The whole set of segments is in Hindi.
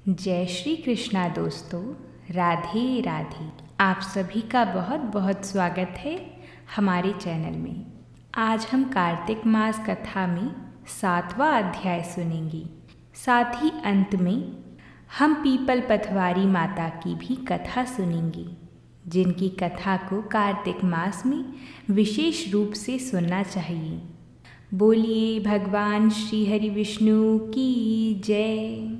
जय श्री कृष्णा दोस्तों, राधे राधे। आप सभी का बहुत बहुत स्वागत है हमारे चैनल में। आज हम कार्तिक मास कथा में 7वां अध्याय सुनेंगे। साथ ही अंत में हम पीपल पथवारी माता की भी कथा सुनेंगे, जिनकी कथा को कार्तिक मास में विशेष रूप से सुनना चाहिए। बोलिए भगवान श्री हरि विष्णु की जय।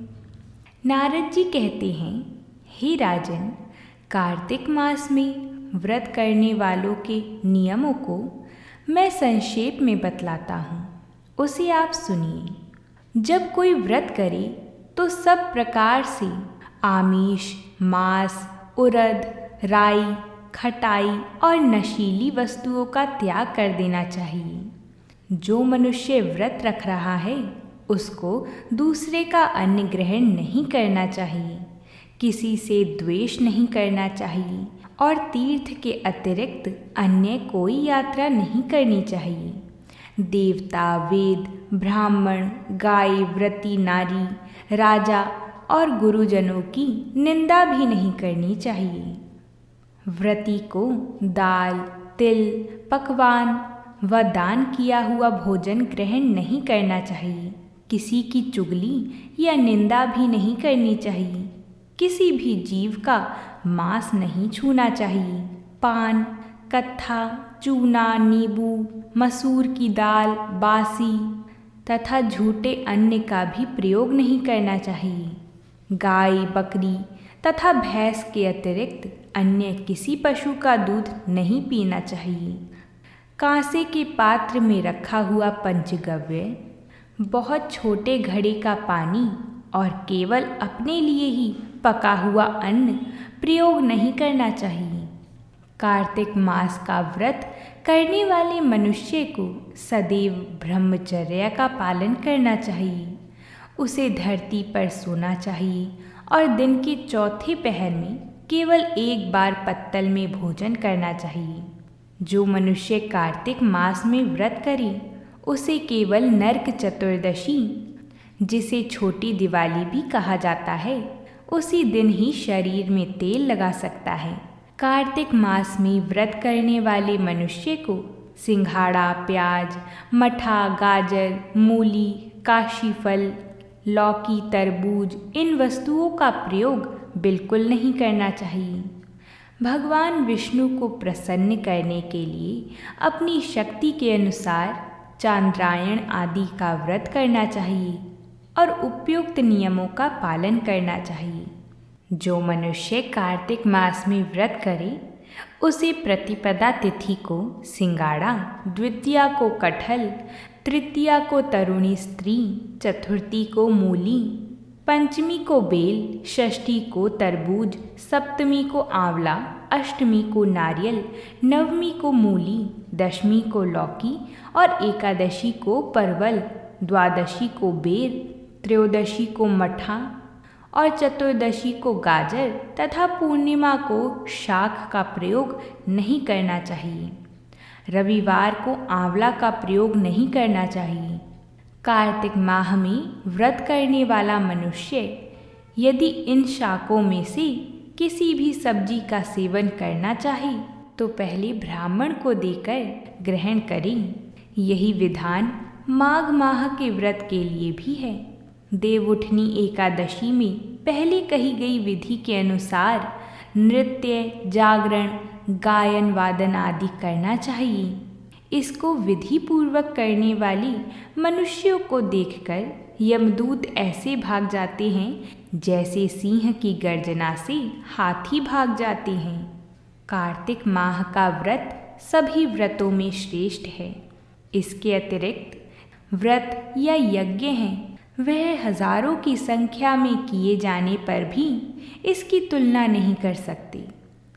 नारद जी कहते हैं, हे राजन, कार्तिक मास में व्रत करने वालों के नियमों को मैं संक्षेप में बतलाता हूँ, उसे आप सुनिए। जब कोई व्रत करे तो सब प्रकार से आमिष, मांस, उड़द, राई, खटाई और नशीली वस्तुओं का त्याग कर देना चाहिए। जो मनुष्य व्रत रख रहा है उसको दूसरे का अन्न ग्रहण नहीं करना चाहिए, किसी से द्वेष नहीं करना चाहिए और तीर्थ के अतिरिक्त अन्य कोई यात्रा नहीं करनी चाहिए। देवता, वेद, ब्राह्मण, गाय, व्रती नारी, राजा और गुरुजनों की निंदा भी नहीं करनी चाहिए। व्रती को दाल, तिल, पकवान व दान किया हुआ भोजन ग्रहण नहीं करना चाहिए। किसी की चुगली या निंदा भी नहीं करनी चाहिए। किसी भी जीव का मांस नहीं छूना चाहिए। पान, कत्था, चूना, नींबू, मसूर की दाल, बासी तथा झूठे अन्न का भी प्रयोग नहीं करना चाहिए। गाय, बकरी तथा भैंस के अतिरिक्त अन्य किसी पशु का दूध नहीं पीना चाहिए। कांसे के पात्र में रखा हुआ पंचगव्य, बहुत छोटे घड़े का पानी और केवल अपने लिए ही पका हुआ अन्न प्रयोग नहीं करना चाहिए। कार्तिक मास का व्रत करने वाले मनुष्य को सदैव ब्रह्मचर्य का पालन करना चाहिए। उसे धरती पर सोना चाहिए और दिन के चौथे पहर में केवल एक बार पत्तल में भोजन करना चाहिए। जो मनुष्य कार्तिक मास में व्रत करे उसे केवल नरक चतुर्दशी, जिसे छोटी दिवाली भी कहा जाता है, उसी दिन ही शरीर में तेल लगा सकता है। कार्तिक मास में व्रत करने वाले मनुष्य को सिंघाड़ा, प्याज, मठा, गाजर, मूली, काशी फल, लौकी, तरबूज इन वस्तुओं का प्रयोग बिल्कुल नहीं करना चाहिए। भगवान विष्णु को प्रसन्न करने के लिए अपनी शक्ति के अनुसार चांद्रायण आदि का व्रत करना चाहिए और उपयुक्त नियमों का पालन करना चाहिए। जो मनुष्य कार्तिक मास में व्रत करे उसे प्रतिपदा तिथि को सिंगाड़ा, द्वितीया को कटहल, तृतीया को तरुणी स्त्री, चतुर्थी को मूली, पंचमी को बेल, षष्ठी को तरबूज, सप्तमी को आंवला, अष्टमी को नारियल, नवमी को मूली, दशमी को लौकी और एकादशी को परवल, द्वादशी को बेर, त्रयोदशी को मठा और चतुर्दशी को गाजर तथा पूर्णिमा को शाक का प्रयोग नहीं करना चाहिए। रविवार को आंवला का प्रयोग नहीं करना चाहिए। कार्तिक माह में व्रत करने वाला मनुष्य यदि इन शाकों में से किसी भी सब्जी का सेवन करना चाहे तो पहले ब्राह्मण को देकर ग्रहण करें। यही विधान माघ माह के व्रत के लिए भी है। देवउठनी एकादशी में पहले कही गई विधि के अनुसार नृत्य, जागरण, गायन वादन आदि करना चाहिए। इसको विधि पूर्वक करने वाली मनुष्यों को देखकर यमदूत ऐसे भाग जाते हैं जैसे सिंह की गर्जना से हाथी भाग जाते हैं। कार्तिक माह का व्रत सभी व्रतों में श्रेष्ठ है। इसके अतिरिक्त व्रत या यज्ञ हैं, वह हजारों की संख्या में किए जाने पर भी इसकी तुलना नहीं कर सकते,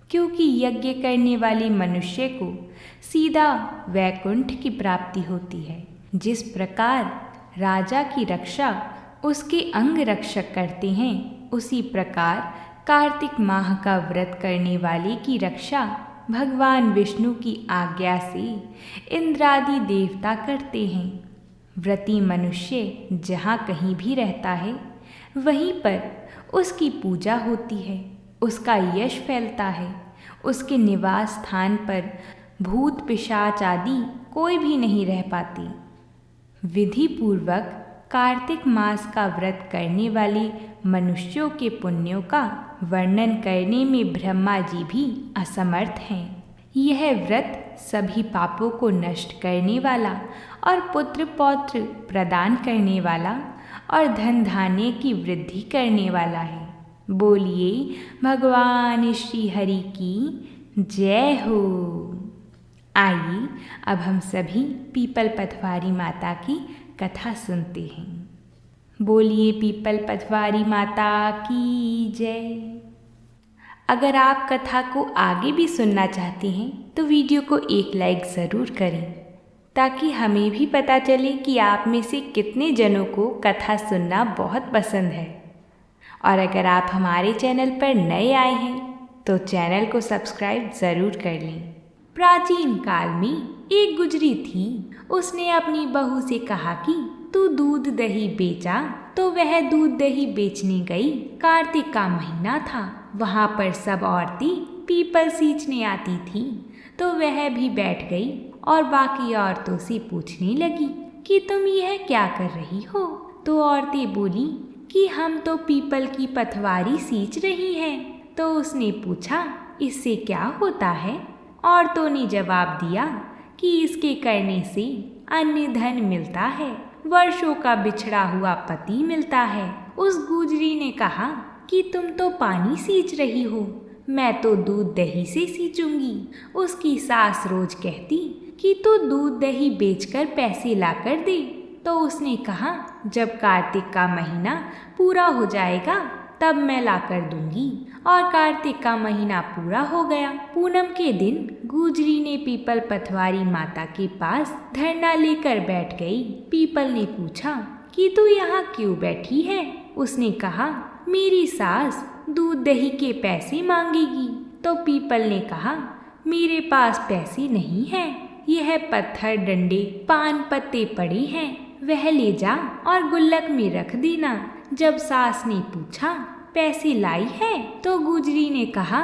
क्योंकि यज्ञ करने वाले मनुष्य को सीधा वैकुंठ की प्राप्ति होती है। जिस प्रकार राजा की रक्षा उसके अंग रक्षक करते हैं, उसी प्रकार कार्तिक माह का व्रत करने वाले की रक्षा भगवान विष्णु की आज्ञा से इंद्रादि देवता करते हैं। व्रती मनुष्य जहाँ कहीं भी रहता है, वहीं पर उसकी पूजा होती है, उसका यश फैलता है। उसके निवास स्थान पर भूत पिशाच आदि कोई भी नहीं रह पाती। विधि पूर्वक कार्तिक मास का व्रत करने वाले मनुष्यों के पुण्यों का वर्णन करने में ब्रह्मा जी भी असमर्थ हैं। यह व्रत सभी पापों को नष्ट करने वाला और पुत्र पौत्र प्रदान करने वाला और धन धान्य की वृद्धि करने वाला है। बोलिए भगवान श्री हरि की जय हो। आइए अब हम सभी पीपल पथवारी माता की कथा सुनते हैं। बोलिए पीपल पथवारी माता की जय। अगर आप कथा को आगे भी सुनना चाहते हैं तो वीडियो को एक लाइक ज़रूर करें, ताकि हमें भी पता चले कि आप में से कितने जनों को कथा सुनना बहुत पसंद है। और अगर आप हमारे चैनल पर नए आए हैं तो चैनल को सब्सक्राइब ज़रूर कर लें। प्राचीन काल में एक गुजरी थी। उसने अपनी बहू से कहा कि तू दूध दही बेचा, तो वह दूध दही बेचने गई। कार्तिक का महीना था। वहाँ पर सब औरतें पीपल सींचने आती थीं, तो वह भी बैठ गई और बाकी औरतों से पूछने लगी कि तुम यह क्या कर रही हो। तो औरतें बोली कि हम तो पीपल की पथवारी सींच रही हैं। तो उसने पूछा इससे क्या होता है। औरतों ने जवाब दिया कि इसके करने से अन्य धन मिलता है, वर्षों का बिछड़ा हुआ पति मिलता है। उस गुजरी ने कहा कि तुम तो पानी सींच रही हो, मैं तो दूध दही से सींचूंगी। उसकी सास रोज कहती कि तू दूध दही बेचकर पैसे लाकर दे। तो उसने कहा जब कार्तिक का महीना पूरा हो जाएगा तब मैं लाकर दूंगी। और कार्तिक का महीना पूरा हो गया। पूनम के दिन गुजरी ने पीपल पथवारी माता के पास धरना लेकर बैठ गई। पीपल ने पूछा कि तू यहाँ क्यों बैठी है। उसने कहा मेरी सास दूध दही के पैसे मांगेगी। तो पीपल ने कहा मेरे पास पैसे नहीं हैं, यह पत्थर डंडे पान पत्ते पड़े हैं, वह ले जा और गुल्लक में रख देना। जब सास ने पूछा पैसे लाई है, तो गुजरी ने कहा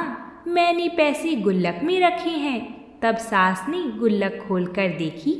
मैंने पैसे गुल्लक में रखे हैं। तब सास ने गुल्लक खोलकर देखी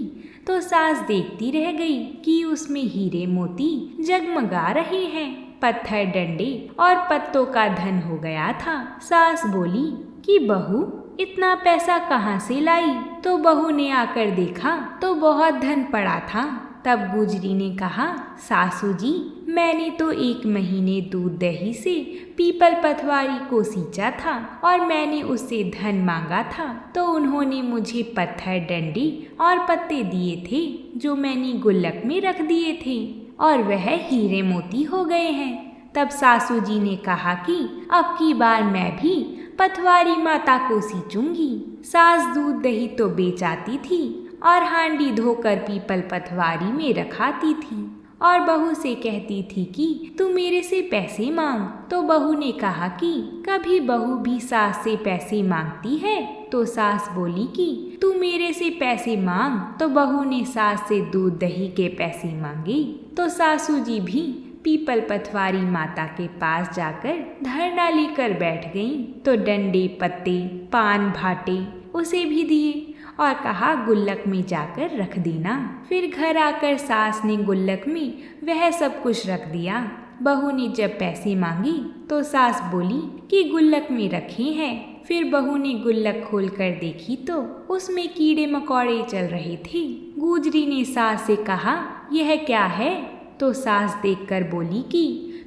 तो सास देखती रह गई कि उसमें हीरे मोती जगमगा रहे हैं। पत्थर डंडे और पत्तों का धन हो गया था। सास बोली कि बहू इतना पैसा कहाँ से लाई। तो बहू ने आकर देखा तो बहुत धन पड़ा था। तब गुजरी ने कहा सासू जी मैंने तो 1 महीने दूध दही से पीपल पथवारी को सींचा था और मैंने उससे धन मांगा था, तो उन्होंने मुझे पत्थर डंडे और पत्ते दिए थे जो मैंने गुल्लक में रख दिए थे और वह हीरे मोती हो गए हैं। तब सासू जी ने कहा कि अब की बार मैं भी पथवारी माता को सींचूंगी। सास दूध दही तो बेच आती थी और हांडी धोकर पीपल पथवारी में रखाती थी और बहू से कहती थी कि तू मेरे से पैसे मांग। तो बहू ने कहा कि कभी बहू भी सास से पैसे मांगती है। तो सास बोली कि तू मेरे से पैसे मांग। तो बहू ने सास से दूध दही के पैसे मांगे। तो सासू जी भी पीपल पथवारी माता के पास जाकर धरना लेकर बैठ गईं। तो डंडे पत्ते पान भाटे उसे भी दिए और कहा गुल्लक में जाकर रख देना। फिर घर आकर सास ने गुल्लक में वह सब कुछ रख दिया। बहू ने जब पैसे मांगी तो सास बोली कि गुल्लक में रखे हैं। फिर बहू ने गुल्लक खोलकर देखी तो उसमें कीड़े मकोड़े चल रहे थे। गुजरी ने सास से कहा यह क्या है। तो सास देखकर बोली कि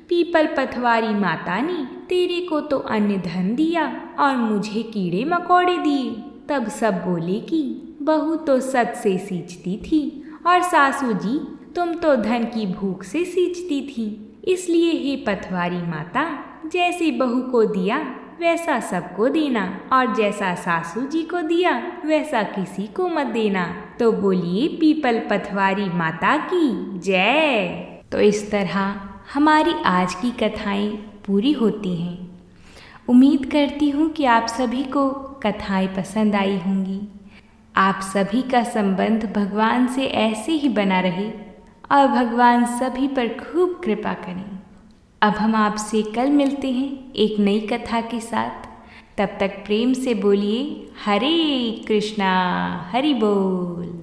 पीपल पथवारी माता ने तेरे को तो अन्न धन दिया और मुझे कीड़े मकोड़े दिए। तब सब बोले कि बहू तो सच से सींचती थी और सासू जी तुम तो धन की भूख से सींचती थी। इसलिए हे पथवारी माता जैसे बहू को दिया वैसा सबको देना और जैसा सासू जी को दिया वैसा किसी को मत देना। तो बोलिए पीपल पथवारी माता की जय। तो इस तरह हमारी आज की कथाएं पूरी होती हैं। उम्मीद करती हूँ कि आप सभी को कथाएं पसंद आई होंगी। आप सभी का संबंध भगवान से ऐसे ही बना रहे और भगवान सभी पर खूब कृपा करें। अब हम आपसे कल मिलते हैं एक नई कथा के साथ। तब तक प्रेम से बोलिए हरे कृष्णा, हरि बोल।